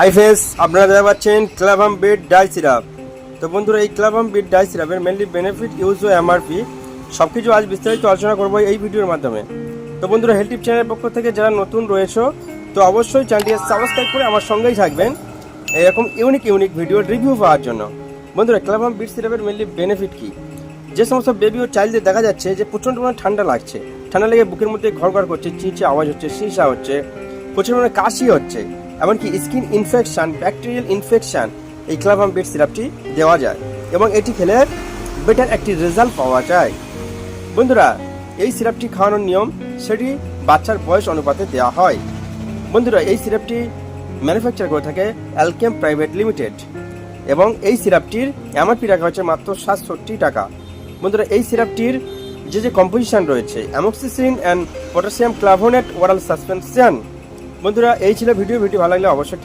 Hi friends, আপনারা দেখতে পাচ্ছেন ক্লাভাম বিট ডাই সিরাপ। তো বন্ধুরা, এই ক্লাভাম bit die সিরাপের mainly benefit, use ও এমআরপি সব কিছু আজ বিস্তারিত আলোচনা করবো এই ভিডিওর মাধ্যমে। তো বন্ধুরা, হেলথ টিপ চ্যানেলের পক্ষ থেকে যারা নতুন রয়েছে তো অবশ্যই চ্যানেলটি সাবস্ক্রাইব করে আমার সঙ্গেই থাকবেন এরকম ইউনিক ভিডিওর রিভিউ পাওয়ার জন্য। বন্ধুরা, ক্লাভাম বিট সিরাপের মেনলি বেনিফিট কি? যে সমস্ত বেবি ও চাইল্ডদের দেখা যাচ্ছে যে প্রচণ্ড পরিমাণে ঠান্ডা লাগছে, ঠান্ডা লেগে বুকের মধ্যে ঘর করছে, চিঁচে আওয়াজ হচ্ছে, শিশা হচ্ছে, প্রচুর পরিমাণে কাশি হচ্ছে, এমনকি স্কিন ইনফেকশন, ব্যাকটেরিয়াল ইনফেকশন, এই ক্লাভাম বিট সিরাপটি দেওয়া যায় এবং এটি খেলে বেটার একটি রেজাল্ট পাওয়া যায়। বন্ধুরা, এই সিরাপটি খাওয়ানোর নিয়ম সেটি বাচ্চার বয়স অনুপাতে দেওয়া হয়। বন্ধুরা, এই সিরাপটি ম্যানুফ্যাকচার করে থাকে অ্যালকেম প্রাইভেট লিমিটেড এবং এই সিরাপটির এমআরপি রাখা হচ্ছে মাত্র 67 টাকা। বন্ধুরা, এই সিরাপটির যে কম্পোজিশন রয়েছে amoxicillin and potassium clavulanate oral suspension. বন্ধুরা, এই ছিল ভিডিও ভালো লাগলে অবশ্যই